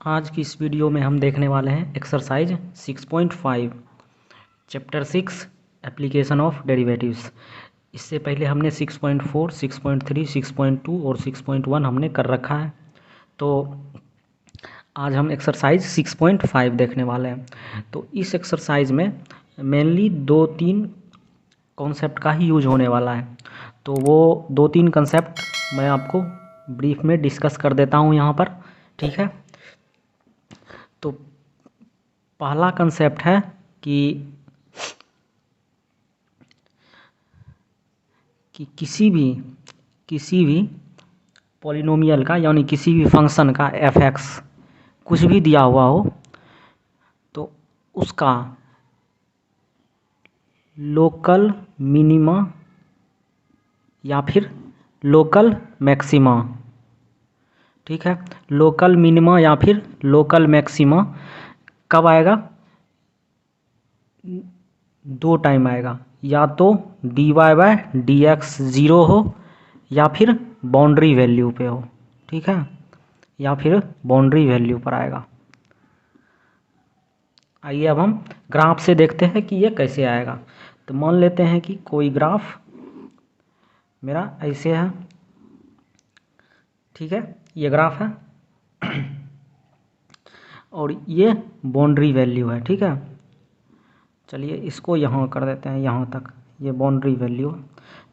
आज की इस वीडियो में हम देखने वाले हैं exercise 6.5 chapter 6 application of derivatives. इससे पहले हमने 6.4, 6.3, 6.2 और 6.1 हमने कर रखा है। तो आज हम एक्सरसाइज 6.5 देखने वाले हैं। तो इस एक्सरसाइज में मेनली 2-3 कॉन्सेप्ट का ही यूज होने वाला है। तो वो 2-3 कॉन्सेप्ट मैं आपको ब्रीफ में डिस्कस कर देता हूँ यहाँ पर, ठीक है। तो पहला कंसेप्ट है कि किसी भी पॉलिनोमियल का यानी किसी भी फंक्शन का f(x) कुछ भी दिया हुआ हो तो उसका लोकल मिनिमा या फिर लोकल मैक्सिमा, ठीक है। लोकल मिनिमा या फिर लोकल मैक्सिमा कब आएगा? 2 टाइम आएगा, या तो dy/dx 0 हो या फिर बाउंड्री वैल्यू पे हो, ठीक है, या फिर बाउंड्री वैल्यू पर आएगा। आइए अब हम ग्राफ से देखते हैं कि ये कैसे आएगा। तो मान लेते हैं कि कोई ग्राफ मेरा ऐसे है, ठीक है, ये ग्राफ है और ये बाउंड्री वैल्यू है, ठीक है। चलिए इसको यहाँ कर देते हैं, यहाँ तक ये बाउंड्री वैल्यू।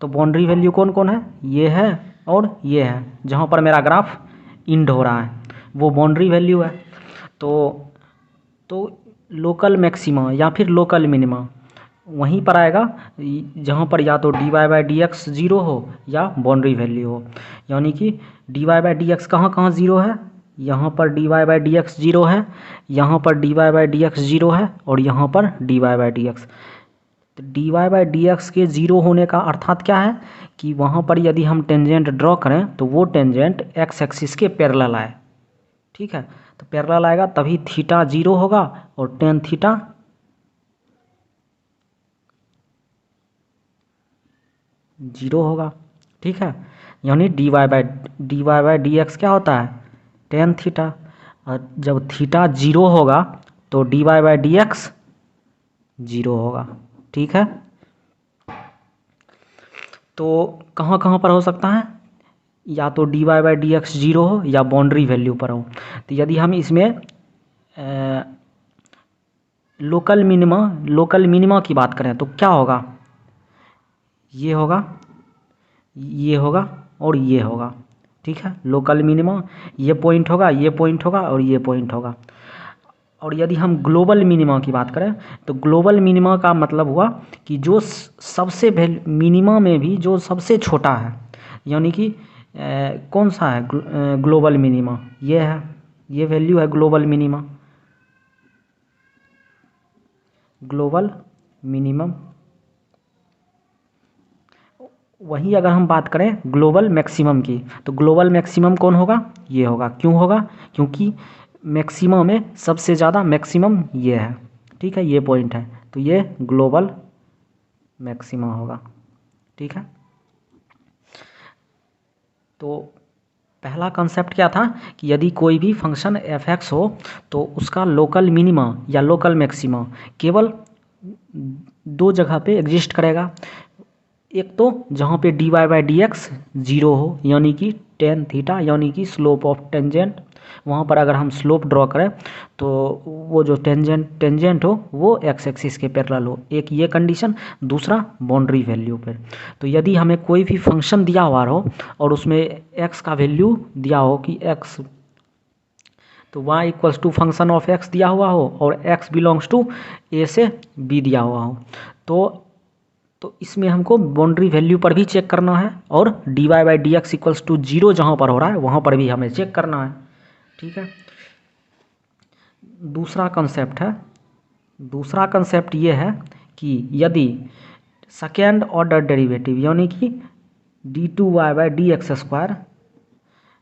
तो बाउंड्री वैल्यू कौन कौन है? ये है और ये है, जहाँ पर मेरा ग्राफ इंड हो रहा है वो बाउंड्री वैल्यू है। तो लोकल मैक्सिमा या फिर लोकल मिनिमा वहीं पर आएगा जहाँ पर या तो dy/dx 0 हो या बाउंड्री वैल्यू हो। यानी कि dy/dx कहाँ कहाँ 0 है? यहाँ पर dy/dx 0 है, यहाँ पर dy/dx 0 है और यहाँ पर dy/dx। तो dy/dx के 0 होने का अर्थात क्या है कि वहाँ पर यदि हम टेंजेंट ड्रॉ करें तो वो टेंजेंट x एक्सिस के पैरेलल आए, ठीक है। तो पैरेलल आएगा तभी थीटा 0 होगा और टेन थीटा 0 होगा, ठीक है। यानी dy/dx क्या होता है? Tan theta. और जब थीटा 0 होगा तो dy/dx 0 होगा, ठीक है। तो कहाँ कहाँ पर हो सकता है? या तो dy/dx 0 हो या बाउंड्री वैल्यू पर हो। तो यदि हम इसमें लोकल मिनिमा की बात करें तो क्या होगा? ये होगा, ये होगा और ये होगा, ठीक है। लोकल मिनिमा ये पॉइंट होगा, ये पॉइंट होगा और ये पॉइंट होगा। और यदि हम ग्लोबल मिनिमा की बात करें तो ग्लोबल मिनिमा का मतलब हुआ कि जो सबसे मिनिमा में भी जो सबसे छोटा है, यानी कि कौन सा है ग्लोबल मिनिमा? ये है, ये वैल्यू है ग्लोबल मिनिमा, ग्लोबल मिनिमम। वहीं अगर हम बात करें ग्लोबल मैक्सिमम की तो ग्लोबल मैक्सिमम कौन होगा? ये होगा। क्यों होगा? क्योंकि मैक्सिमम में सबसे ज़्यादा मैक्सिमम ये है, ठीक है, ये पॉइंट है, तो ये ग्लोबल मैक्सिमा होगा, ठीक है। तो पहला कंसेप्ट क्या था कि यदि कोई भी फंक्शन f(x) हो तो उसका लोकल मिनिमा या लोकल मैक्सिमा केवल 2 जगह पे एग्जिस्ट करेगा। एक तो जहाँ पे dy/dx 0 हो यानी कि टेन थीटा यानी कि स्लोप ऑफ टेंजेंट, वहाँ पर अगर हम स्लोप ड्रॉ करें तो वो जो टेंजेंट हो वो x एक्सिस के पैरेलल हो, एक ये कंडीशन। दूसरा बाउंड्री वैल्यू पर। तो यदि हमें कोई भी फंक्शन दिया हुआ हो और उसमें x का वैल्यू दिया हो कि x, तो y = फंक्शन ऑफ x दिया हुआ हो और x बिलोंग्स टू a से b दिया हुआ हो, तो इसमें हमको बाउंड्री वैल्यू पर भी चेक करना है और dy/dx = 0 जहाँ पर हो रहा है वहाँ पर भी हमें चेक करना है, ठीक है। दूसरा कंसेप्ट ये है कि यदि सेकेंड ऑर्डर डेरिवेटिव यानी कि d2y/dx²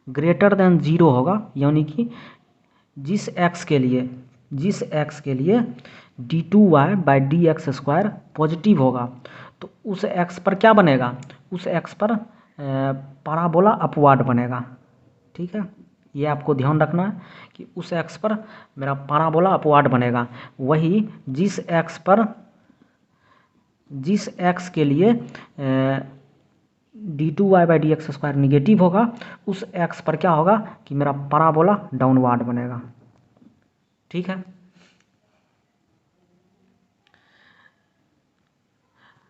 ग्रेटर देन 0 होगा, यानी कि जिस x के लिए d2y/dx² पॉजिटिव होगा तो उस x पर क्या बनेगा? उस x पर पैराबोला अपवार्ड बनेगा, ठीक है। ये आपको ध्यान रखना है कि उस एक्स पर मेरा पाराबोला अपवार्ड बनेगा। वही जिस एक्स के लिए d2y/dx² निगेटिव होगा, उस एक्स पर क्या होगा कि मेरा पाराबोला डाउनवार्ड बनेगा। ठीक है।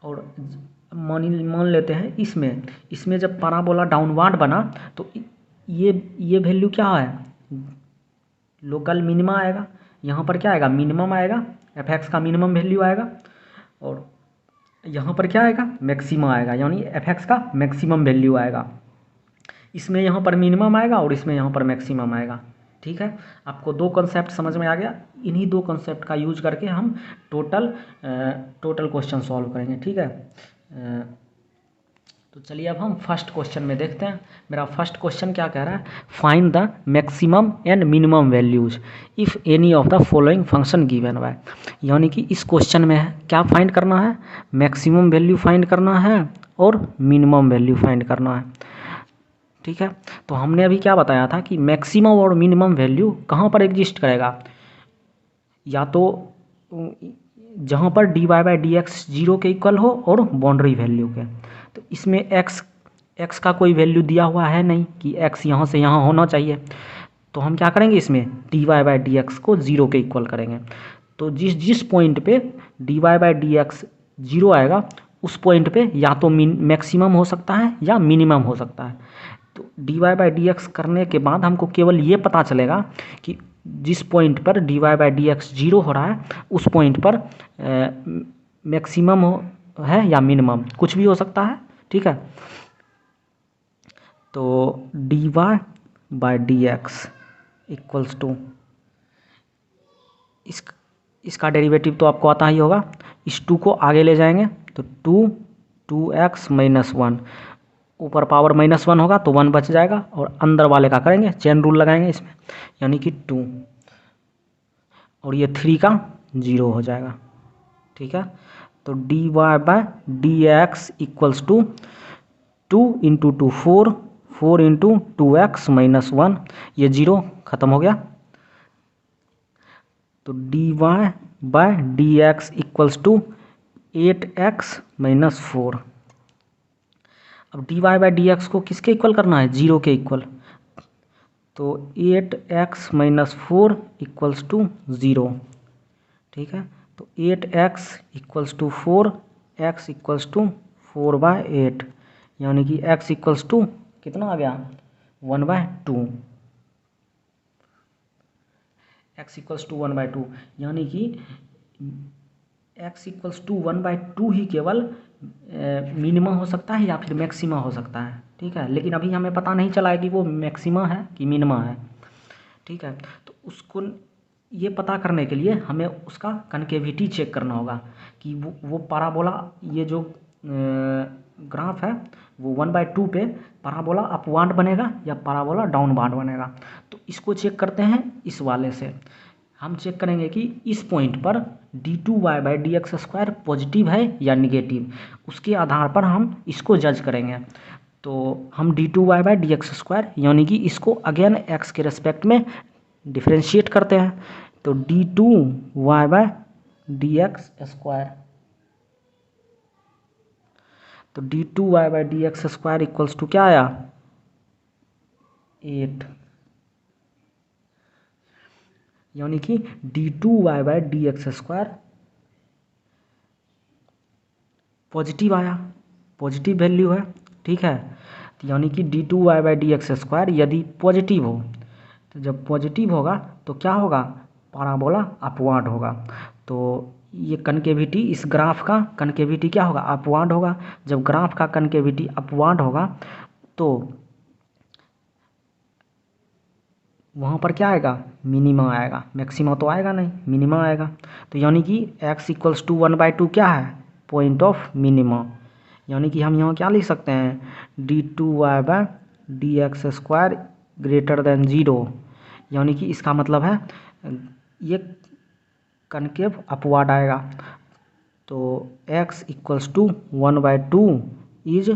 और मान लेते हैं इसमें जब पाराबोला डाउनवार्ड बना तो ये वैल्यू क्या है, लोकल मिनिमा आएगा। यहाँ पर क्या आएगा, मिनिमम आएगा, एफ एक्स का मिनिमम वैल्यू आएगा। और यहाँ पर क्या आएगा, मैक्सिमा आएगा, यानी एफ एक्स का मैक्सिमम वैल्यू आएगा। इसमें यहाँ पर मिनिमम आएगा और इसमें यहाँ पर मैक्सिमम आएगा। ठीक है, आपको दो कॉन्सेप्ट समझ में आ गया। इन्हीं दो कॉन्सेप्ट का यूज करके हम टोटल क्वेश्चन सॉल्व करेंगे। ठीक है, तो चलिए अब हम फर्स्ट क्वेश्चन में देखते हैं। मेरा फर्स्ट क्वेश्चन क्या कह रहा है, find the maximum and minimum values if any of the following function given by. यानी कि इस क्वेश्चन में क्या फाइंड करना है, मैक्सिमम वैल्यू फाइंड करना है और मिनिमम वैल्यू फाइंड करना है। ठीक है, तो हमने अभी क्या बताया था कि मैक्सिमम और मिनिमम वैल्यू कहाँ पर एग्जिस्ट करेगा, या तो जहाँ पर dy/dx 0 के इक्वल हो और बाउंड्री वैल्यू के। तो इसमें x का कोई वैल्यू दिया हुआ है नहीं कि x यहाँ से यहाँ होना चाहिए, तो हम क्या करेंगे, इसमें dy/dx को 0 के इक्वल करेंगे। तो जिस पॉइंट पे dy/dx 0 आएगा उस पॉइंट पे या तो मैक्सिमम हो सकता है या मिनिमम हो सकता है। तो dy/dx करने के बाद हमको केवल ये पता चलेगा कि जिस पॉइंट पर dy/dx 0 हो रहा है उस पॉइंट पर मैक्सिमम है या मिनिमम, कुछ भी हो सकता है। ठीक है, तो dy/dx इक्वल्स टू, इसका डेरिवेटिव तो आपको आता ही होगा। इस 2 को आगे ले जाएंगे तो 2x - 1, ऊपर पावर -1 होगा तो 1 बच जाएगा, और अंदर वाले का करेंगे, चेन रूल लगाएंगे इसमें, यानी कि 2, और ये 3 का 0 हो जाएगा। ठीक है, तो dy/dx इक्वल्स टू 2 × 2 4, 4 × 2x - 1, ये 0 खत्म हो गया। तो dy/dx इक्वल्स टू 8x - 4। अब dy/dx को किसके इक्वल करना है, 0 के इक्वल। तो 8x - 4 इक्वल्स टू 0। ठीक है, तो 8x equals to 4, x equals to 4/8, यानी कि x इक्वल्स टू कितना आ गया, 1/2। x इक्वल्स टू 1/2, यानी कि x इक्वल्स टू 1/2 ही केवल मिनिमम हो सकता है या फिर मैक्सिमा हो सकता है। ठीक है, लेकिन अभी हमें पता नहीं चला है कि वो मैक्सिमा है कि मिनिमा है। ठीक है, तो उसको ये पता करने के लिए हमें उसका कनकेविटी चेक करना होगा कि वो पाराबोला, ये जो ग्राफ है वो 1/2 पे पाराबोला अपवार्ड बनेगा या पाराबोला डाउनवार्ड बनेगा। तो इसको चेक करते हैं इस वाले से। हम चेक करेंगे कि इस पॉइंट पर d2y/dx² पॉजिटिव है या निगेटिव, उसके आधार पर हम इसको जज करेंगे। तो हम d2y/dx² यानी कि इसको अगेन x के रेस्पेक्ट में डिफ्रेंशिएट करते हैं। तो d2y/dx², तो d2y/dx² इक्वल्स टू क्या आया, 8, यानी कि d2y/dx² पॉजिटिव आया, पॉजिटिव वैल्यू है। ठीक है, तो यानी कि d2y/dx² यदि पॉजिटिव हो, तो जब पॉजिटिव होगा तो क्या होगा, पाराबोला अपवार्ड होगा। तो ये कनकेविटी, इस ग्राफ का कनकेविटी क्या होगा, अपवार्ड होगा। जब ग्राफ का कनकेविटी अपवार्ड होगा तो वहाँ पर क्या आएगा, मिनिमा आएगा, मैक्सिमा तो आएगा नहीं, मिनिमा आएगा। तो यानी कि x इक्वल्स टू 1/2 क्या है, पॉइंट ऑफ मिनिमा। यानी कि हम यहाँ क्या लिख सकते हैं, d2y/dx² ग्रेटर देन 0, यानी कि इसका मतलब है ये कनकेव अपवार्ड आएगा। तो x equals to 1/2 is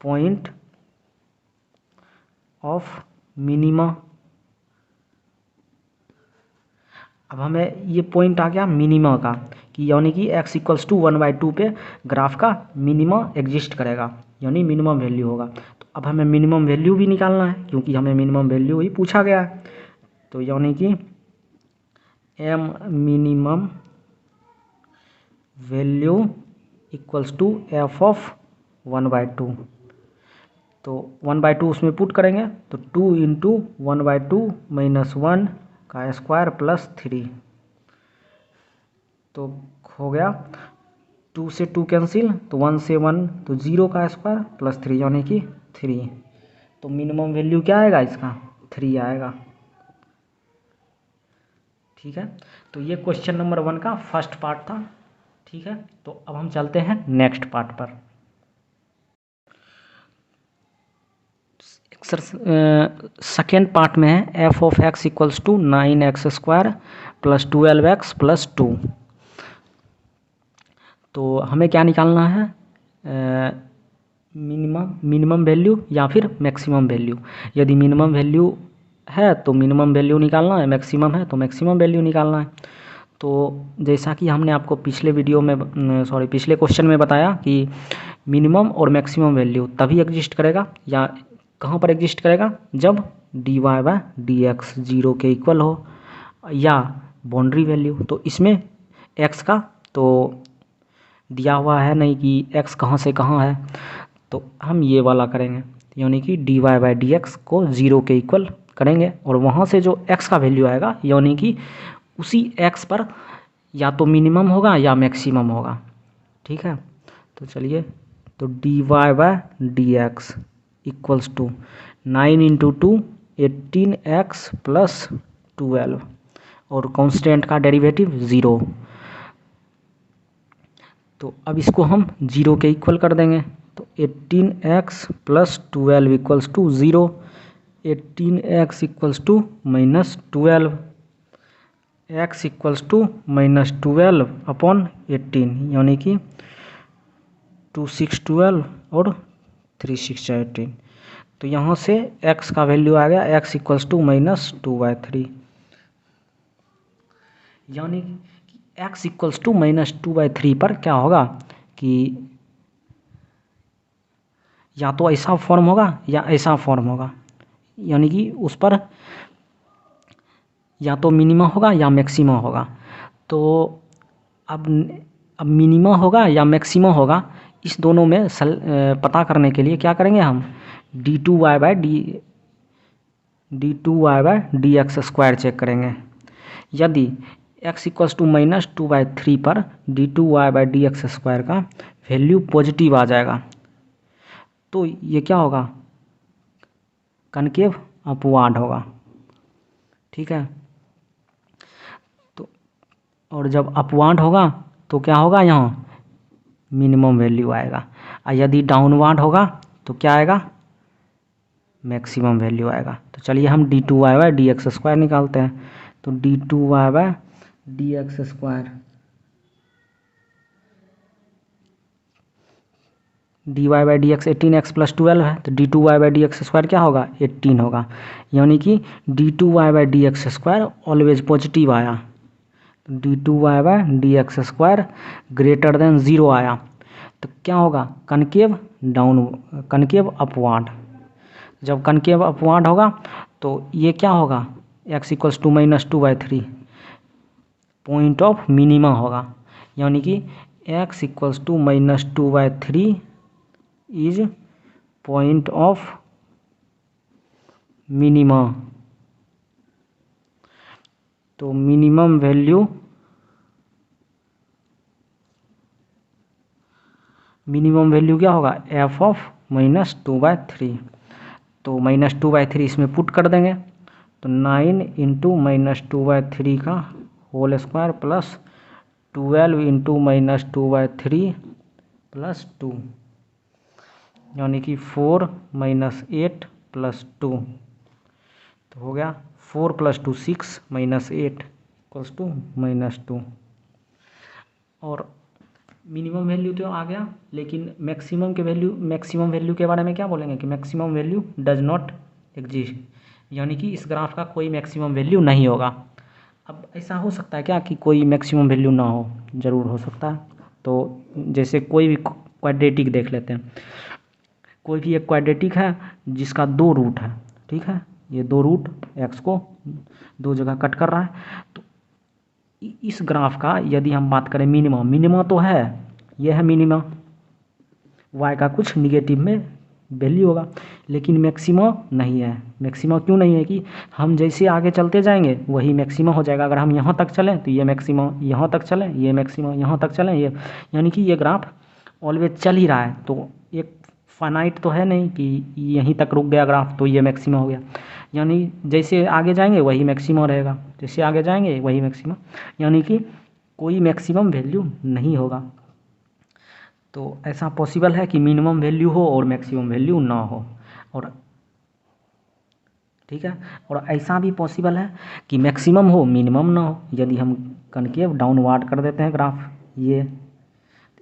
point of minima. अब हमें ये पॉइंट आ गया मिनिमा का, कि यानी कि x इक्वल्स टू 1/2 पे ग्राफ का मिनिमा एग्जिस्ट करेगा, यानी मिनिमम वैल्यू होगा। तो अब हमें मिनिमम वैल्यू भी निकालना है, क्योंकि हमें मिनिमम वैल्यू ही पूछा गया है। तो यानी कि m minimum value equals to f of 1/2। तो 1/2 उसमें पुट करेंगे, तो 2 इंटू 1/2 माइनस 1 का स्क्वायर प्लस 3। तो हो गया 2 से 2 कैंसिल, तो 1 से 1, तो 0 का स्क्वायर प्लस 3 यानी कि 3। तो मिनिमम वैल्यू क्या आएगा इसका? 3 आएगा। ठीक है, तो ये क्वेश्चन नंबर 1 का फर्स्ट पार्ट था। ठीक है, तो अब हम चलते हैं नेक्स्ट पार्ट पर। सेकेंड पार्ट में है f of x equals to 9x² plus 12x plus 2। तो हमें क्या निकालना है? मिनिमम वैल्यू या फिर मैक्सिमम वैल्यू। यदि मिनिमम वैल्यू है तो मिनिमम वैल्यू निकालना है, मैक्सिमम है तो मैक्सिमम वैल्यू निकालना है। तो जैसा कि हमने आपको पिछले वीडियो में पिछले क्वेश्चन में बताया कि मिनिमम और मैक्सिमम वैल्यू तभी एग्जिस्ट करेगा या कहाँ पर एग्जिस्ट करेगा, जब dy/dx 0 के इक्वल हो या बाउंड्री वैल्यू। तो इसमें x का तो दिया हुआ है नहीं कि x कहाँ से कहाँ है, तो हम ये वाला करेंगे, यानी कि dy/dx को 0 के इक्वल करेंगे और वहाँ से जो x का वैल्यू आएगा यानी कि उसी x पर या तो मिनिमम होगा या मैक्सिमम होगा। ठीक है, तो चलिए, तो dy/dx equals to 9 into 2 18x plus 12 और कांस्टेंट का डेरिवेटिव 0। तो अब इसको हम 0 के इक्वल कर देंगे, तो 18x plus 12 equals to 0। 18x equals to minus 12, x equals to minus 12 upon 18, यानी कि 2 6 12 और 3 6 18। तो यहाँ से x का वैल्यू आ गया x इक्वल्स टू माइनस 2/3, यानी कि x इक्वल्स टू माइनस 2/3 पर क्या होगा कि या तो ऐसा फॉर्म होगा या ऐसा फॉर्म होगा, यानी कि उस पर या तो मिनिमा होगा या मैक्सिमा होगा। तो अब मिनिमा होगा या मैक्सिमा होगा, इस दोनों में पता करने के लिए क्या करेंगे हम, d2y/dx² चेक करेंगे। यदि x इक्वल्स टू माइनस 2/3 पर d2y/dx² का वैल्यू पॉजिटिव आ जाएगा तो ये क्या होगा, कनकेव अपवार्ड होगा। ठीक है, तो और जब अपवार्ड होगा तो क्या होगा, यहाँ मिनिमम वैल्यू आएगा, और यदि डाउनवार्ड होगा तो क्या आएगा, मैक्सिमम वैल्यू आएगा। तो चलिए हम d2y/dx² निकालते हैं। तो d2y/dx² dy/dx 18x प्लस 12 है, तो d2y/dx² क्या होगा, 18 होगा, यानी कि d2y/dx² ऑलवेज पॉजिटिव आया। d2y/dx² ग्रेटर देन 0 आया तो क्या होगा, कनकेव अपवार्ड। जब कनकेव अपवार्ड होगा तो ये क्या होगा, x equals to minus 2/3 point of minima होगा, यानी कि x equals to minus 2/3 is point of minima. तो मिनिमम वैल्यू क्या होगा, f ऑफ माइनस 2/3। तो माइनस 2/3 इसमें पुट कर देंगे, तो 9 इंटू माइनस 2/3 का whole square plus 12 into minus 2/3 plus 2, यानी कि 4 माइनस 8 प्लस 2। तो हो गया 4 plus 2 6 minus 8 equals to minus 2। और मिनिमम वैल्यू तो आ गया, लेकिन मैक्सिमम वैल्यू के बारे में क्या बोलेंगे कि maximum value does not exist, यानी कि इस ग्राफ का कोई मैक्सिमम वैल्यू नहीं होगा। अब ऐसा हो सकता है क्या कि कोई मैक्सिमम वैल्यू ना हो? ज़रूर हो सकता है। तो जैसे कोई भी क्वाड्रेटिक देख लेते हैं, कोई भी एक क्वाड्रेटिक है जिसका दो रूट है, ठीक है, ये दो रूट एक्स को दो जगह कट कर रहा है। तो इस ग्राफ का यदि हम बात करें मिनिमा, मिनिमा तो है, ये है मिनिमा, वाई का कुछ निगेटिव में वैल्यू होगा, लेकिन मैक्सिमा नहीं है। मैक्सिमा क्यों नहीं है कि हम जैसे आगे चलते जाएंगे वही मैक्सिमा हो जाएगा। अगर हम यहाँ तक चलें तो ये मैक्सिमा, यहाँ तक चलें ये मैक्सिमा, यहाँ तक चलें ये, यानी कि ये ग्राफ ऑलवेज चल ही रहा है। तो एक फाइनाइट तो है नहीं कि यहीं तक रुक गया ग्राफ तो ये मैक्सिमा हो गया, यानी जैसे आगे जाएंगे वही मैक्सिमा रहेगा, जैसे आगे जाएंगे वही मैक्सिमा, यानी कि कोई मैक्सिमम वैल्यू नहीं होगा। तो ऐसा पॉसिबल है कि मिनिमम वैल्यू हो और मैक्सिमम वैल्यू ना हो, और ठीक है, और ऐसा भी पॉसिबल है कि मैक्सिमम हो मिनिमम ना हो। यदि हम कनकेव डाउनवार्ड कर देते हैं ग्राफ, ये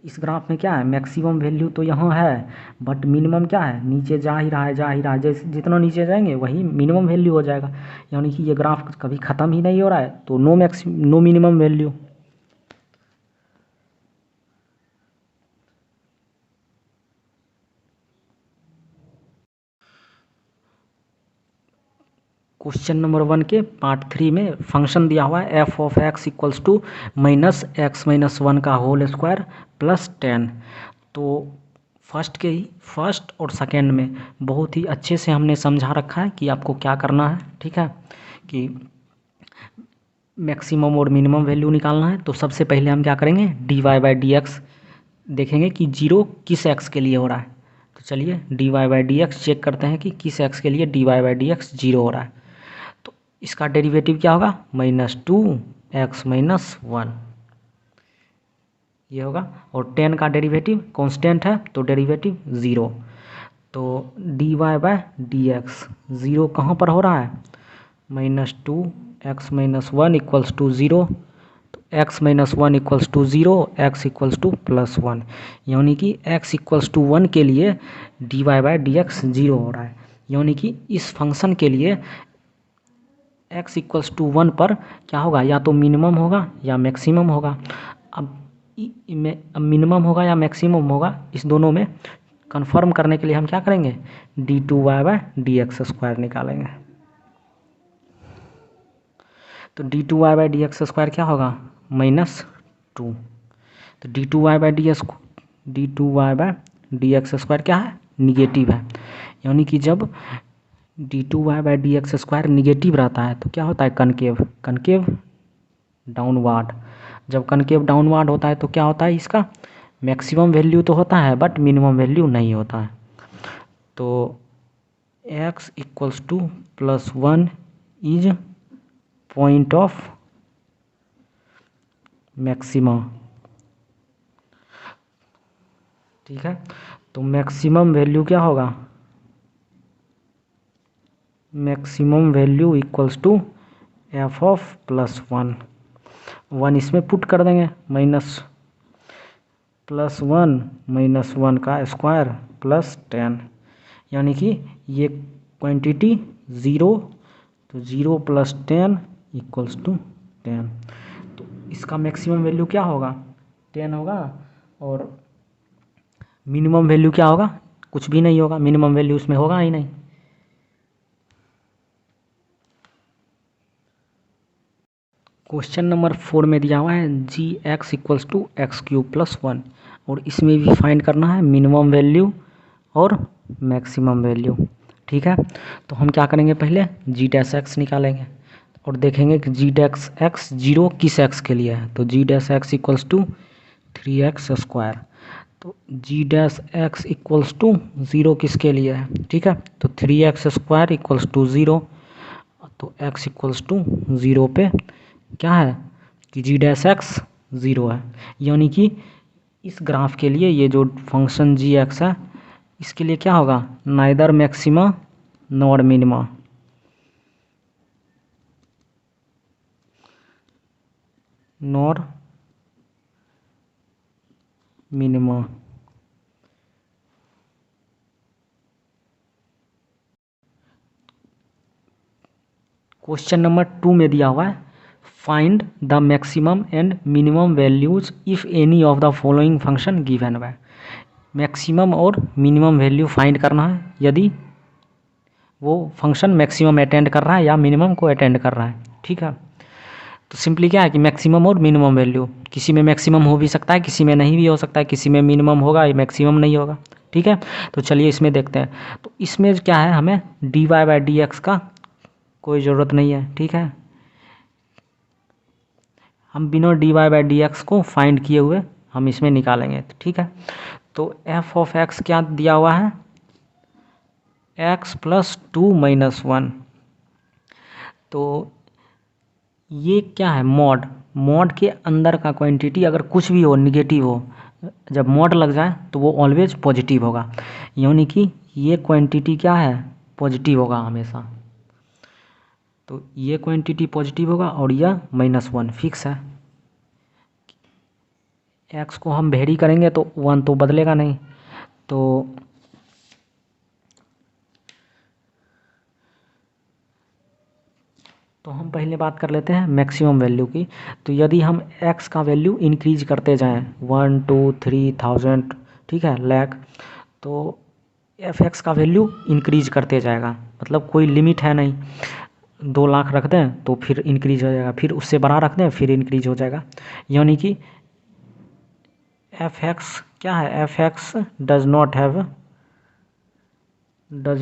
इस ग्राफ में क्या है, मैक्सिमम वैल्यू तो यहाँ है बट मिनिमम क्या है, नीचे जा ही रहा है, जा ही रहा है, जैसे जितना नीचे जाएंगे वही मिनिमम वैल्यू हो जाएगा, यानी कि ये ग्राफ कभी ख़त्म ही नहीं हो रहा है, तो no minimum value. Question number 1 के पार्ट 3 में फंक्शन दिया हुआ है f of x equals to minus x minus one का होल स्क्वायर प्लस 10। तो फर्स्ट और सेकेंड में बहुत ही अच्छे से हमने समझा रखा है कि आपको क्या करना है, ठीक है, कि मैक्सिमम और मिनिमम वैल्यू निकालना है। तो सबसे पहले हम क्या करेंगे, d y by d x देखेंगे कि जीरो किस एक्स के लिए हो रहा है। तो चलिए d y by d x check करते हैं कि किस एक्स के लिए d y by d x zero हो रहा है। तो इसका डेरिवेटिव क्या होगा, -2x-1 ये होगा, और 10 का डेरिवेटिव कांस्टेंट है तो डेरिवेटिव ज़ीरो। तो d y by d x zero कहाँ पर हो रहा है, -2x-1 इक्वल्स टू ज़ीरो, तो x-1 equals to zero, x equals to +1, यानी कि x इक्वल्स टू 1 के लिए d y by d x zero हो रहा है, यानी कि इस फंक्शन के लिए x इक्वल्स टू 1 पर क्या होगा, या तो मिनिमम होगा या मैक्सिमम होगा। अब मिनिमम होगा या मैक्सिमम होगा, इस दोनों में कंफर्म करने के लिए हम क्या करेंगे, d2y/dx² निकालेंगे। तो d2y/dx² क्या होगा, -2। तो d2y/dx² क्या है, निगेटिव है, यानी कि जब d2y/dx² निगेटिव रहता है तो क्या होता है, कनकेव कनकेव डाउनवार्ड। जब कनकेव डाउनवार्ड होता है तो क्या होता है, इसका मैक्सिमम वैल्यू तो होता है बट मिनिमम वैल्यू नहीं होता है। तो x equals to +1 is point of maxima, ठीक है। तो मैक्सिमम वैल्यू क्या होगा, maximum value equals to f of +1, 1 इसमें पुट कर देंगे, +1 का स्क्वायर +10, यानी कि ये क्वांटिटी ज़ीरो, तो 0 + 10 इक्वल्स टू 10। तो इसका मैक्सिमम वैल्यू क्या होगा, 10 होगा, और मिनिमम वैल्यू क्या होगा, कुछ भी नहीं होगा, मिनिमम वैल्यू इसमें होगा ही नहीं। क्वेश्चन नंबर 4 में दिया हुआ है जी एक्स इक्वल्स टू x³ + 1, और इसमें भी फाइंड करना है मिनिमम वैल्यू और मैक्सिमम वैल्यू, ठीक है। तो हम क्या करेंगे, पहले g' निकालेंगे और देखेंगे कि g' जीरो किस x के लिए है। तो g' इक्वल्स टू 3x², तो g' इक्वल्स टू ज़ीरो किसके लिए है, ठीक है, तो 3x² इक्वल्स टू ज़ीरो, तो x इक्वल्स टू ज़ीरो पे क्या है कि g' ज़ीरो है, यानी कि इस ग्राफ के लिए ये जो फंक्शन g(x) है इसके लिए क्या होगा, neither maxima nor minima, nor minima. Question number 2 में दिया हुआ है find the maximum and minimum values if any of the following function given है। मैक्सिमम और मिनिमम वैल्यू फाइंड करना है यदि वो फंक्शन मैक्सिमम अटेंड कर रहा है या मिनिमम को अटेंड कर रहा है। ठीक है, तो सिंपली क्या है कि मैक्सिमम और मिनिमम वैल्यू, किसी में मैक्सिमम हो भी सकता है, किसी में नहीं भी हो सकता है, किसी में मिनिमम होगा या मैक्सिमम नहीं होगा। ठीक है, तो चलिए इसमें देखते हैं। तो इसमें क्या है, हमें dy बाई डी एक्स का कोई ज़रूरत नहीं है। ठीक है, हम बिना dy बाई डी एक्स को फाइंड किए हुए हम इसमें निकालेंगे। ठीक है, तो f ऑफ x क्या दिया हुआ है, x प्लस 2 माइनस 1। तो ये क्या है, मॉड। मॉड के अंदर का क्वांटिटी अगर कुछ भी हो, निगेटिव हो, जब मॉड लग जाए तो वो ऑलवेज पॉजिटिव होगा, यानी कि ये क्वांटिटी क्या है, पॉजिटिव होगा हमेशा। तो ये क्वांटिटी पॉजिटिव होगा और यह -1 फिक्स है। x को हम वेरी करेंगे तो 1 तो बदलेगा नहीं। तो हम पहले बात कर लेते हैं मैक्सिमम वैल्यू की। तो यदि हम x का वैल्यू इंक्रीज करते जाएं 1 2 3,000, ठीक है, लाख, तो f(x) का वैल्यू इंक्रीज करते जाएगा, मतलब कोई लिमिट है नहीं। 2 लाख रख दें तो फिर इंक्रीज हो जाएगा, फिर उससे बड़ा रख दें फिर इंक्रीज हो जाएगा, यानी कि f(x) क्या है, f(x) does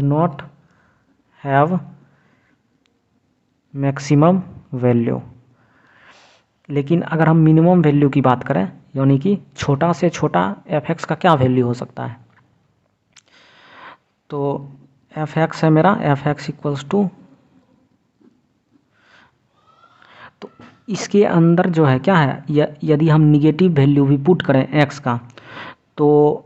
not have maximum value. लेकिन अगर हम मिनिमम वैल्यू की बात करें, यानी कि छोटा से छोटा f(x) का क्या वैल्यू हो सकता है, तो f(x) है मेरा f(x) इक्वल्स टू, तो इसके अंदर जो है क्या है, यदि हम निगेटिव वैल्यू भी पुट करें x का, तो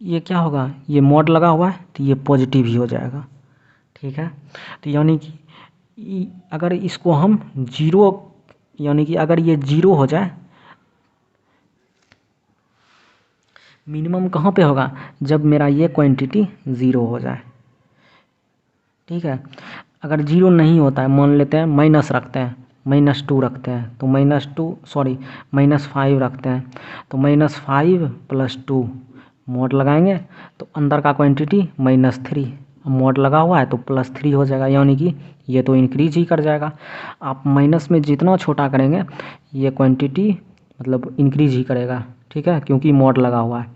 ये क्या होगा, ये मॉड लगा हुआ है तो ये पॉजिटिव ही हो जाएगा। ठीक है, तो यानी कि अगर इसको हम जीरो, यानी कि अगर ये जीरो हो जाए, मिनिमम कहाँ पे होगा, जब मेरा ये क्वांटिटी ज़ीरो हो जाए। ठीक है, अगर जीरो नहीं होता है, मान लेते हैं माइनस रखते हैं, -2 रखते हैं, तो -5 रखते हैं, तो -5 + 2 मॉड लगाएंगे तो अंदर का क्वांटिटी -3, मॉड लगा हुआ है तो +3 हो जाएगा, यानी कि ये तो इंक्रीज ही कर जाएगा। आप माइनस में जितना छोटा करेंगे ये क्वांटिटी मतलब इंक्रीज ही करेगा। ठीक है, क्योंकि मॉड लगा हुआ है।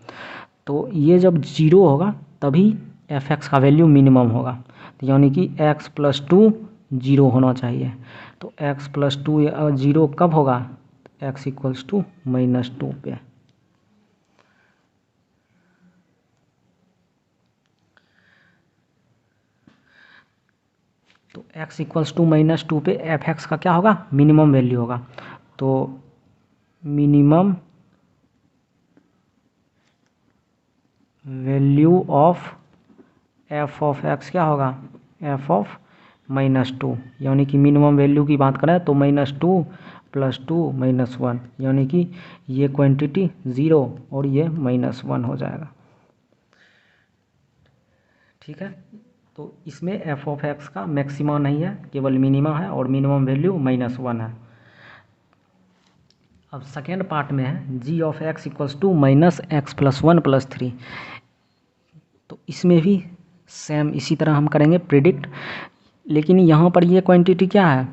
तो ये जब जीरो होगा तभी f(x) का वैल्यू मिनिमम होगा, तो यानी कि x + 2 जीरो होना चाहिए। तो x + 2 जीरो कब होगा, x इक्वल्स टू -2 पे। तो x इक्वल्स टू -2 पे f(x) का क्या होगा, मिनिमम वैल्यू होगा। तो minimum value of f of x क्या होगा, f ऑफ -2, यानी कि मिनिमम वैल्यू की बात करें तो -2 + 2 -1, यानी कि ये क्वांटिटी 0 और ये -1 हो जाएगा। ठीक है, तो इसमें f ऑफ x का मैक्सिमा नहीं है, केवल मिनिमा है और मिनिमम वैल्यू -1 है। अब सेकेंड पार्ट में है g of x equals to -x + 1 + 3। तो इसमें भी सेम इसी तरह हम करेंगे प्रिडिक्ट, लेकिन यहाँ पर ये क्वांटिटी क्या है,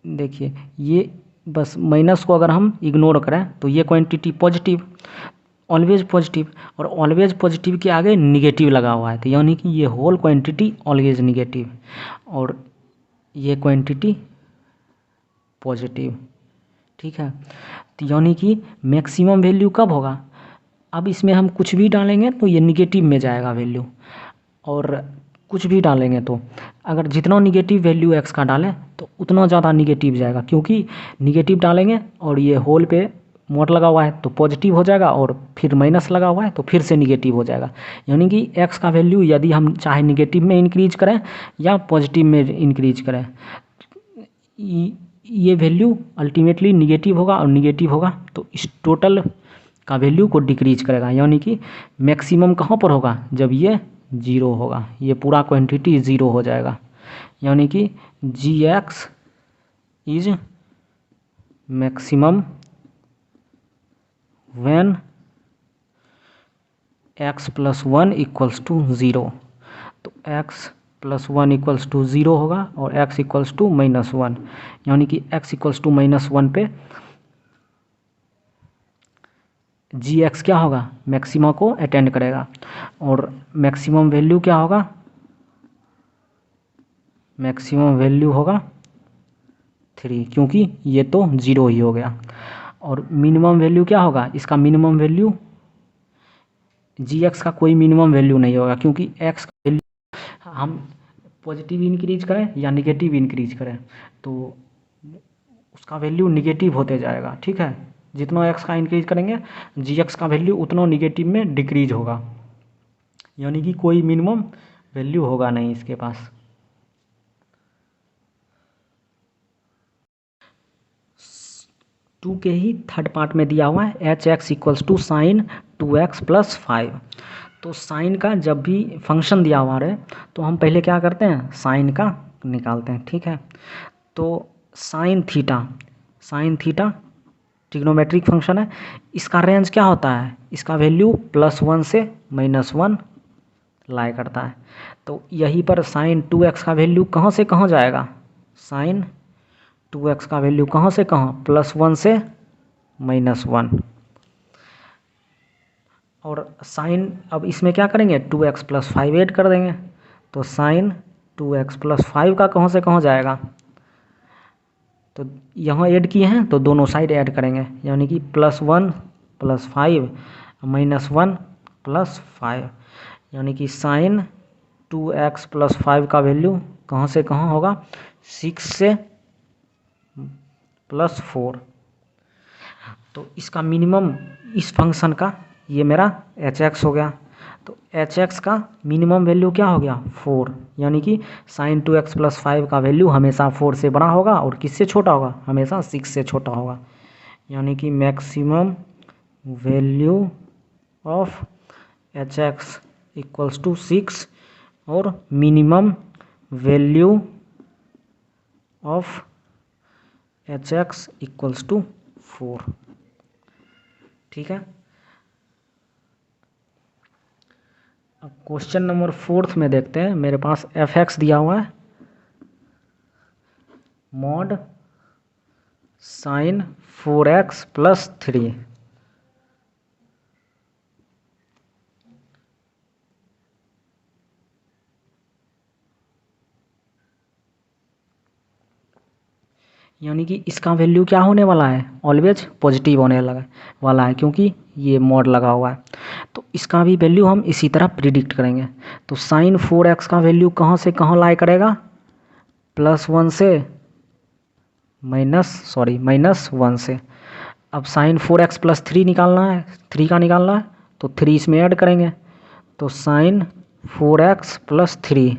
देखिए ये बस माइनस को अगर हम इग्नोर करें तो ये क्वांटिटी पॉजिटिव, ऑलवेज पॉजिटिव, और ऑलवेज पॉजिटिव के आगे निगेटिव लगा हुआ है, तो यानी कि ये होल क्वांटिटी ऑलवेज निगेटिव और ये क्वांटिटी पॉजिटिव। ठीक है, तो यानी कि मैक्सिमम वैल्यू कब होगा, अब इसमें हम कुछ भी डालेंगे तो ये निगेटिव में जाएगा वैल्यू, और कुछ भी डालेंगे तो अगर जितना निगेटिव वैल्यू x का डालें तो उतना ज़्यादा निगेटिव जाएगा, क्योंकि निगेटिव डालेंगे और ये होल पे मॉड लगा हुआ है तो पॉजिटिव हो जाएगा, और फिर माइनस लगा हुआ है तो फिर से निगेटिव हो जाएगा, यानी कि x का वैल्यू यदि हम चाहे निगेटिव में इंक्रीज करें या पॉजिटिव में इंक्रीज करें, ये वैल्यू अल्टीमेटली निगेटिव होगा, और निगेटिव होगा तो इस टोटल का वैल्यू को डिक्रीज करेगा, यानी कि मैक्सिमम कहाँ पर होगा, जब ये ज़ीरो होगा, ये पूरा क्वांटिटी ज़ीरो हो जाएगा, यानी कि g x is maximum when x plus one equals to zero. तो x plus one equals to zero होगा और x equals to minus one, यानी कि x equals to minus one पे जी एक्स क्या होगा, मैक्सिमा को अटेंड करेगा। और मैक्सिमम वैल्यू क्या होगा, मैक्सिमम वैल्यू होगा 3, क्योंकि ये तो ज़ीरो ही हो गया। और मिनिमम वैल्यू क्या होगा, इसका मिनिमम वैल्यू जी एक्स का कोई मिनिमम वैल्यू नहीं होगा, क्योंकि एक्स का वैल्यू हम पॉजिटिव इंक्रीज करें या निगेटिव इंक्रीज करें तो उसका वैल्यू निगेटिव होते जाएगा। ठीक है, जितना एक्स का इंक्रीज करेंगे जी एक्स का वैल्यू उतना निगेटिव में डिक्रीज होगा, यानी कि कोई मिनिमम वैल्यू होगा नहीं इसके पास। टू के ही थर्ड पार्ट में दिया हुआ है h x equals to sine 2x plus 5। तो साइन का जब भी फंक्शन दिया हुआ है तो हम पहले क्या करते हैं, साइन का निकालते हैं। ठीक है, तो साइन थीटा ट्रिग्नोमेट्रिक फंक्शन है, इसका रेंज क्या होता है, इसका वैल्यू +1 से -1 लाई करता है। तो यहीं पर साइन 2x का वैल्यू कहाँ से कहाँ जाएगा, साइन 2x का वैल्यू कहाँ से कहाँ, +1 से -1। और साइन अब इसमें क्या करेंगे, 2x प्लस 5 ऐड कर देंगे। तो साइन 2x प्लस 5 का कहाँ से कहाँ जाएगा, तो यहाँ ऐड किए हैं तो दोनों साइड ऐड करेंगे, यानी कि +1 + 5 -1 + 5, यानी कि साइन 2x प्लस 5 का वैल्यू कहाँ से कहाँ होगा, 6 से +4। तो इसका मिनिमम इस फंक्शन का ये मेरा एच एक्स हो गया। तो एच एक्स का मिनिमम वैल्यू क्या हो गया, 4, यानी कि साइन 2x प्लस 5 का वैल्यू हमेशा 4 से बड़ा होगा और किससे छोटा होगा, हमेशा 6 से छोटा होगा, यानी कि maximum value of h x equals to 6 और minimum value of h x equals to 4। ठीक है, अब क्वेश्चन नंबर 4 में देखते हैं। मेरे पास एफ एक्स दिया हुआ है, मॉड साइन 4x प्लस 3। यानी कि इसका वैल्यू क्या होने वाला है, ऑलवेज पॉजिटिव होने वाला है, क्योंकि ये मॉड लगा हुआ है। तो इसका भी वैल्यू हम इसी तरह प्रिडिक्ट करेंगे। तो साइन 4x का वैल्यू कहाँ से कहाँ लाई करेगा, +1 से -1 से। अब साइन 4x प्लस 3 निकालना है, 3 का निकालना है, तो 3 इसमें ऐड करेंगे। तो साइन 4x प्लस 3,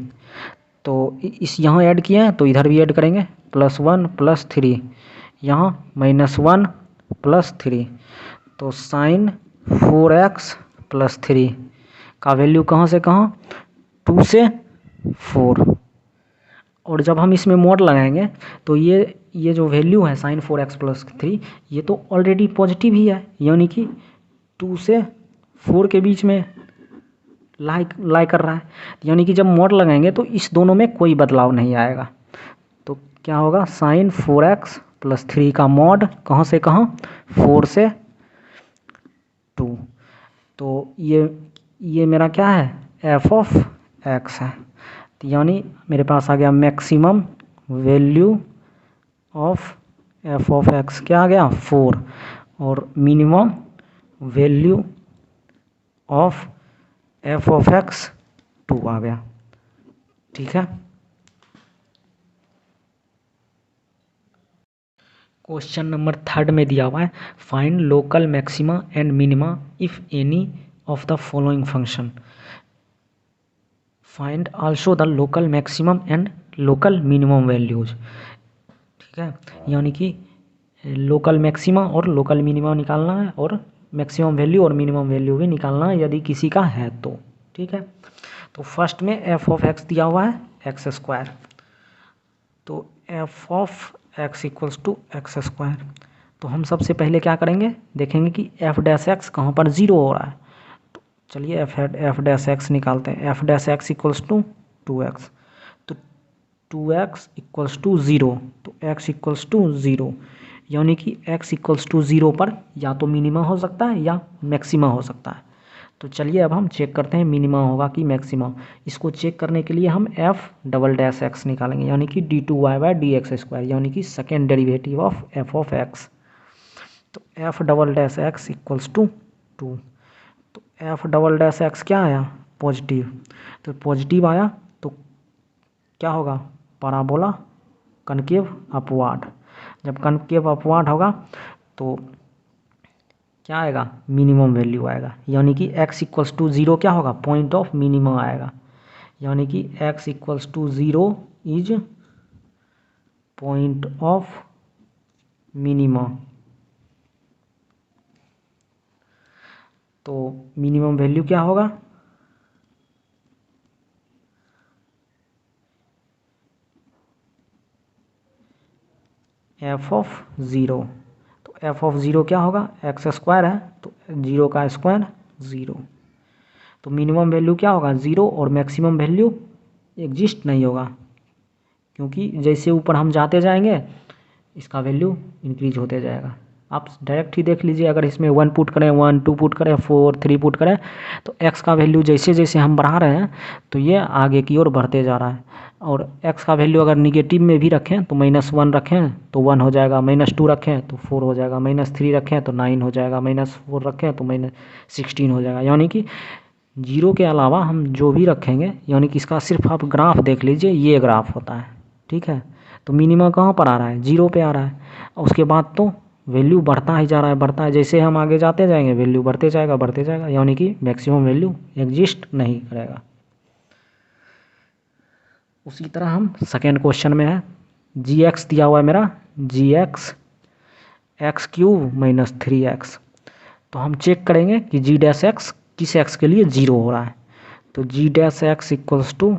तो इस यहाँ ऐड किए हैं तो इधर भी ऐड करेंगे, +1 + 3, यहाँ -1 + 3। तो साइन 4x प्लस 3 का वैल्यू कहाँ से कहाँ, 2 से 4। और जब हम इसमें मॉड लगाएंगे तो ये जो वैल्यू है साइन 4x प्लस 3 ये तो ऑलरेडी पॉजिटिव ही है, यानी कि 2 से 4 के बीच में लाई कर रहा है, यानी कि जब मॉड लगाएंगे तो इस दोनों में कोई बदलाव नहीं आएगा। तो क्या होगा, साइन 4x प्लस 3 का मॉड कहाँ से कहाँ, 4 से 2। तो ये मेरा क्या है, एफ ऑफ एक्स है, यानी मेरे पास आ गया maximum value of f of x क्या आ गया, 4, और minimum value of f of x 2 आ गया। ठीक है, क्वेश्चन नंबर 3 में दिया हुआ है, find local maxima and minima if any of the following function, find also the local maximum and local minimum values. ठीक है, यानी कि लोकल मैक्सिमा और लोकल मिनिमा निकालना है और मैक्सिमम वैल्यू और मिनिमम वैल्यू भी निकालना है यदि किसी का है तो। ठीक है, तो फर्स्ट में एफ ऑफ एक्स दिया हुआ है x², तो f of x equals to x square. तो हम सबसे पहले क्या करेंगे, देखेंगे कि एफ डैश एक्स कहाँ पर ज़ीरो हो रहा है। तो चलिए एफ डैश एक्स निकालते हैं। F dash x equals to 2x। तो 2x इक्वल्स टू ज़ीरो, तो x इक्वल्स टू ज़ीरो, यानी कि x इक्वल्स टू ज़ीरो पर या तो मिनिमा हो सकता है या मैक्सिमा हो सकता है। तो चलिए अब हम चेक करते हैं मिनिमा होगा कि मैक्सिमा। इसको चेक करने के लिए हम एफ डबल डैश एक्स निकालेंगे, यानी कि d2y/dx², यानी कि second derivative of f of x. तो f double dash x equals to 2। तो एफ डबल डैश एक्स क्या आया, पॉजिटिव। तो पॉजिटिव आया तो क्या होगा, पैराबोला कनकेव अपवार्ड। जब कनकेव अपवार्ड होगा तो क्या आएगा, मिनिमम वैल्यू आएगा, यानी कि x इक्वल्स टू ज़ीरो क्या होगा, पॉइंट ऑफ मिनिमम आएगा, यानी कि x equals to zero is point of minimum. तो मिनिमम वैल्यू क्या होगा, एफ ऑफ ज़ीरो। तो एफ ऑफ ज़ीरो क्या होगा, एक्स स्क्वायर है तो ज़ीरो का स्क्वायर ज़ीरो। तो मिनिमम वैल्यू क्या होगा, ज़ीरो, और मैक्सिमम वैल्यू एग्जिस्ट नहीं होगा, क्योंकि जैसे ऊपर हम जाते जाएंगे इसका वैल्यू इंक्रीज होते जाएगा। आप डायरेक्ट ही देख लीजिए, अगर इसमें 1 पुट करें, 1 2 पुट करें, 4 3 पुट करें, तो x का वैल्यू जैसे जैसे हम बढ़ा रहे हैं तो ये आगे की ओर बढ़ते जा रहा है। और x का वैल्यू अगर निगेटिव में भी रखें तो -1 रखें तो 1 हो जाएगा, -2 रखें तो 4 हो जाएगा, -3 रखें तो 9 हो जाएगा, -4 रखें तो -16 हो जाएगा। यानी कि जीरो के अलावा हम जो भी रखेंगे, यानी कि इसका सिर्फ आप ग्राफ देख लीजिए, ये ग्राफ होता है, ठीक है। तो मिनिमम कहाँ पर आ रहा है, जीरो पे आ रहा है, और उसके बाद तो वैल्यू बढ़ता ही जा रहा है, बढ़ता है, जैसे हम आगे जाते जाएंगे वैल्यू बढ़ते जाएगा, यानी कि मैक्सिमम वैल्यू एग्जिस्ट नहीं करेगा। उसी तरह हम सेकेंड क्वेश्चन में है, जी एक्स दिया हुआ है मेरा, जी एक्स x³ - 3x। तो हम चेक करेंगे कि जी डैश एक्स किस एक्स के लिए ज़ीरो हो रहा है। तो जी डैश एक्स इक्वल्स टू,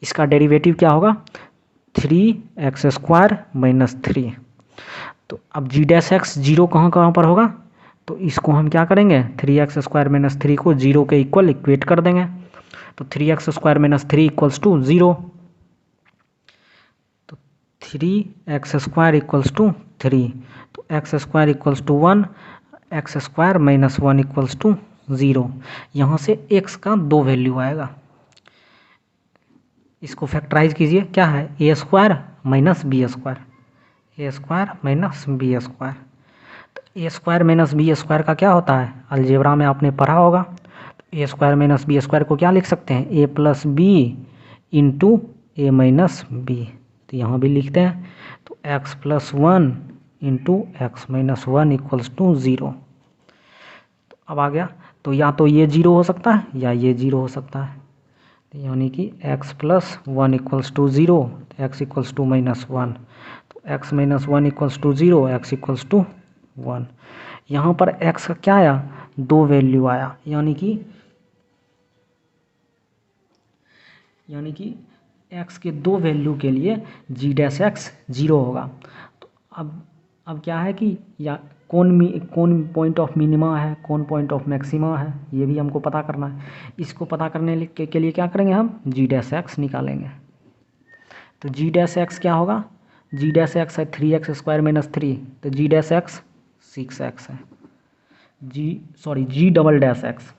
इसका डेरिवेटिव क्या होगा, 3x² - 3। तो अब जी डैश एक्स जीरो कहाँ कहाँ पर होगा, तो इसको हम क्या करेंगे, 3x² - 3 को जीरो के इक्वल इक्वेट कर देंगे। तो 3x² - 3 इक्वल्स टू ज़ीरो। तो 3x² इक्वल्स टू 3। तो x² equals to 1, x² - 1 equals to 0। यहाँ से x का दो वैल्यू आएगा, इसको फैक्टराइज कीजिए, क्या है, a² - b², a² - b²। तो a² - b² का क्या होता है, अलजेब्रा में आपने पढ़ा होगा। तो a² - b² को क्या लिख सकते हैं, a + b into a - b। तो यहाँ भी लिखते हैं, तो x + 1 into x - 1 equals to 0। तो अब आ गया, तो या तो ये 0 हो सकता है या ये 0 हो सकता है, यानी कि x + 1 equals to 0, x equals to -1। तो x - 1 equals to 0, x equals to 1। यहाँ पर x का क्या आया, दो वैल्यू आया, यानी कि x के दो वैल्यू के लिए जी डैश एक्स 0 होगा। तो अब क्या है कि या कौन पॉइंट ऑफ मिनिमा है, कौन पॉइंट ऑफ मैक्सिमा है, ये भी हमको पता करना है। इसको पता करने के लिए क्या करेंगे, हम जी डैश एक्स निकालेंगे। तो जी डैश एक्स क्या होगा, जी डैश एक्स है 3x² - 3, तो जी डैश एक्स 6x है। जी डबल डैश एक्स,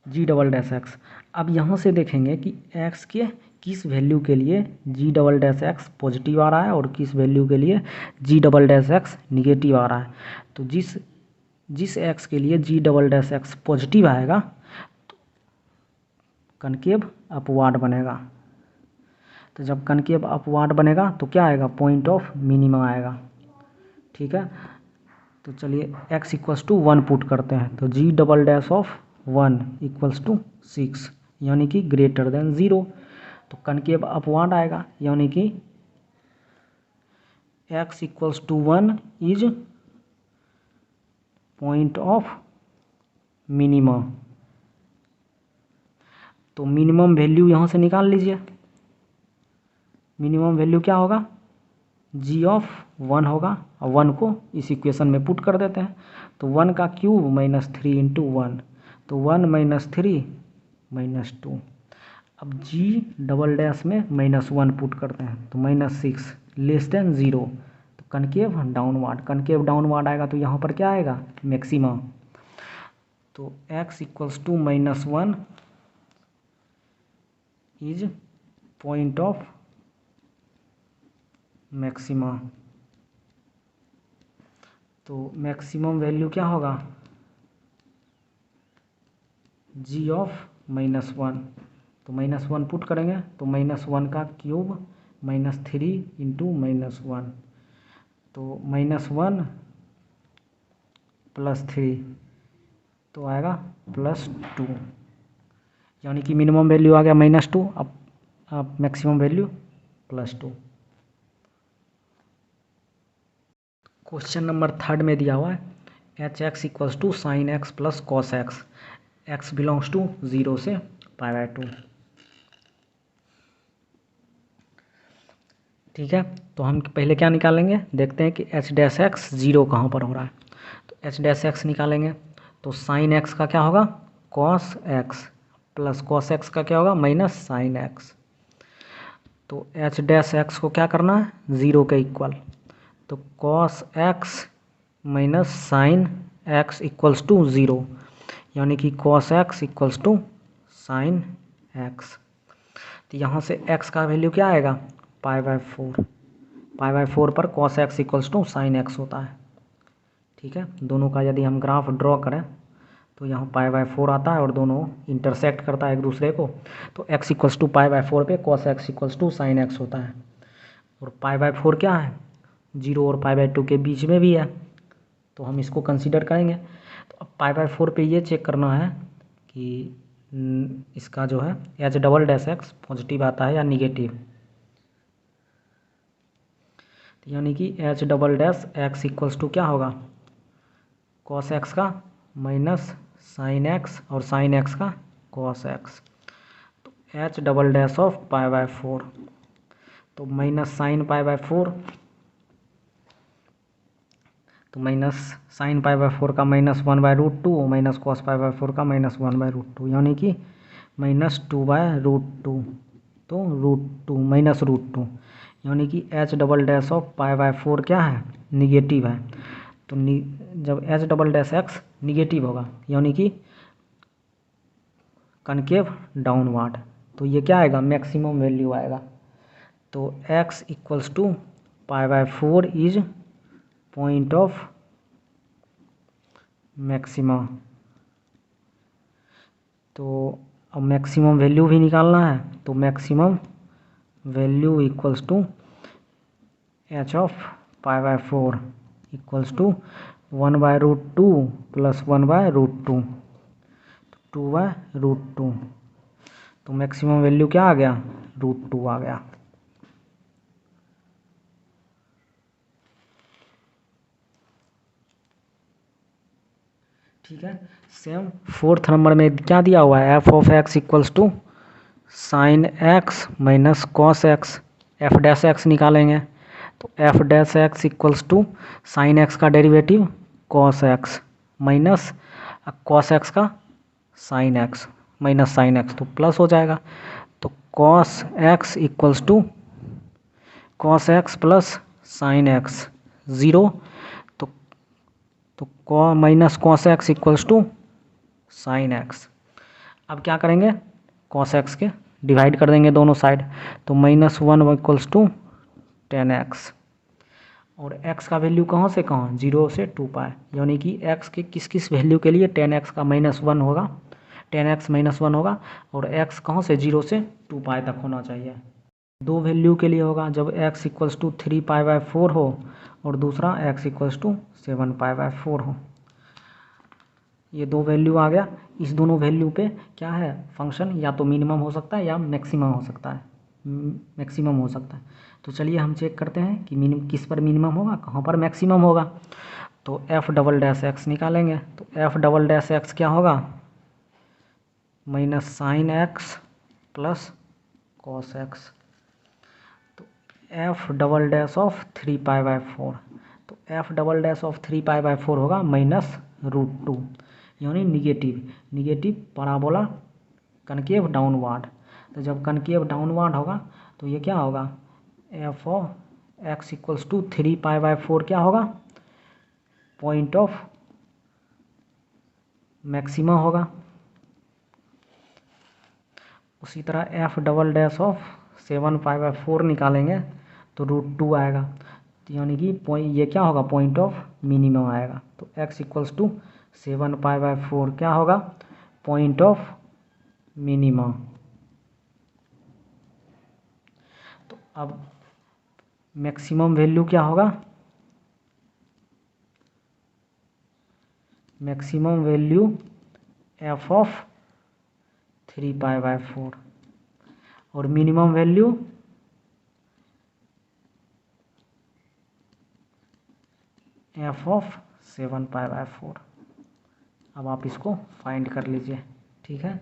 जी डबल डैश एक्स। अब यहाँ से देखेंगे कि x के किस वैल्यू के लिए जी डबल डैश एक्स पॉजिटिव आ रहा है और किस वैल्यू के लिए जी डबल डैश एक्स निगेटिव आ रहा है। तो जिस x के लिए जी डबल डैश एक्स पॉजिटिव आएगा तो कनकेव अपवार्ड बनेगा। तो जब कनकेव अपवार्ड बनेगा तो क्या आएगा, पॉइंट ऑफ मिनिमा आएगा, ठीक है। तो चलिए x इक्वल्स टू 1 पुट करते हैं, तो g double dash of 1 equals to 6, यानी कि ग्रेटर देन 0। तो कनकेव अपवार्ड आएगा, यानी कि x equals to 1 is point of minima. तो मिनिमम वैल्यू यहाँ से निकाल लीजिए, मिनिमम वैल्यू क्या होगा, जी ऑफ 1 होगा, और 1 को इस इक्वेशन में पुट कर देते हैं। तो 1 का क्यूब -3 इंटू 1, तो 1 - 3 -2। अब जी डबल डैश में -1 पुट करते हैं, तो -6 लेस देन 0, तो कनकेव डाउनवार्ड आएगा, तो यहाँ पर क्या आएगा, मैक्सिमा। तो x = -1 is point of maxima. तो मैक्सिमम वैल्यू क्या होगा, g ऑफ -1, तो -1 पुट करेंगे, तो -1 का क्यूब -3 इंटू -1, तो -1 + 3, तो आएगा +2, यानी कि मिनिमम वैल्यू आ गया -2, अब मैक्सिमम वैल्यू +2। क्वेश्चन नंबर 3 में दिया हुआ है hx = sin x + cos x, x belongs to 0 से π/2। ठीक है, तो हम पहले क्या निकालेंगे, देखते हैं कि h डैश x 0 कहाँ पर हो रहा है। तो h डैश x निकालेंगे, तो sin x का क्या होगा, cos x, plus cos x का क्या होगा, माइनस sin x। तो h डैश x को क्या करना है, 0 के इक्वल, तो cos x minus sin x = 0, यानी कि cos x = sin x। तो यहाँ से x का वैल्यू क्या आएगा, π/4, π/4 पर cos x = sin x होता है। ठीक है, दोनों का यदि हम ग्राफ ड्रॉ करें तो यहाँ π/4 आता है और दोनों इंटरसेक्ट करता है एक दूसरे को, तो x = π/4 पे cos x = sin x होता है। और π/4 क्या है, 0 और π/2 के बीच में भी है, तो हम इसको कंसीडर करेंगे। तो अब π/4 पे ये चेक करना है कि इसका जो है h double dash x positive आता है या निगेटिव। यानी कि h डबल डैश x = क्या होगा, cos x का माइनस sin x और sin x का cos x, तो h डबल डैश ऑफ π/4, तो माइनस sin π/4, तो माइनस sin π/4 का -1/√2 माइनस cos π/4 का -1/√2, यानी कि -2/√2, तो √2 -√2, यानी कि h डबल डैश ऑफ π/4 क्या है, निगेटिव है। तो जब h double dash x negative होगा, यानी कि कनकेव डाउनवार्ड, तो ये क्या आएगा, मैक्सिमम वैल्यू आएगा। तो x = π/4 is point of maxima. तो अब मैक्सिमम वैल्यू भी निकालना है, तो मैक्सिमम वैल्यू = h ऑफ π/4 = 1/√2 + 1/√2, 2/√2, तो मैक्सिमम वैल्यू क्या आ गया, √2 आ गया। ठीक है, सेम 4th नंबर में क्या दिया हुआ है, f of x = sin x minus cos x, f dash x निकालेंगे, तो f dash x = sin x का derivative cos x minus cos x का sin x minus sin x, तो प्लस हो जाएगा। तो cos x = cos x plus sin x 0, तो minus cos x = sin x। अब क्या करेंगे, cos x के डिवाइड कर देंगे दोनों साइड, तो -1 = 10x, और x का वैल्यू कहाँ से कहाँ, 0 से 2π, यानी कि x के किस किस वैल्यू के लिए 10x का -1 होगा, 10x -1 होगा, और x कहाँ से 0 से 2π तक होना चाहिए। दो वैल्यू के लिए होगा, जब x = 3π/4 हो और दूसरा x = 7π/4 हो। ये दो वैल्यू आ गया, इस दोनों वैल्यू पे क्या है, फंक्शन या तो मिनिमम हो सकता है या मैक्सिमम हो सकता है, मैक्सिमम हो सकता है। तो चलिए हम चेक करते हैं कि किस पर मिनिमम होगा, कहाँ पर मैक्सिमम होगा। तो f डबल डैश x निकालेंगे, तो f डबल डैश x क्या होगा, -sin x plus cos x, तो एफ डबल डैश ऑफ 3π/4, तो एफ डबल डैश ऑफ 3π/4 होगा -√2, यानी निगेटिव पैराबोला कनकेव डाउनवार्ड। तो जब कनकेव डाउनवार्ड होगा तो ये क्या होगा, f of x equals to 3π/4 क्या होगा, पॉइंट ऑफ मैक्सिमा होगा। उसी तरह एफ डबल डैश ऑफ 7π/4 निकालेंगे तो √2 आएगा, तो यानी कि ये क्या होगा, पॉइंट ऑफ मिनिमम आएगा। तो x इक्वल्स टू 7π/4 क्या होगा, पॉइंट ऑफ मिनिमम। तो अब मैक्सिमम वैल्यू क्या होगा, मैक्सिमम वैल्यू एफ ऑफ 3π/4 और मिनिमम वैल्यू एफ ऑफ 7π/4। अब आप इसको फाइंड कर लीजिए, ठीक है।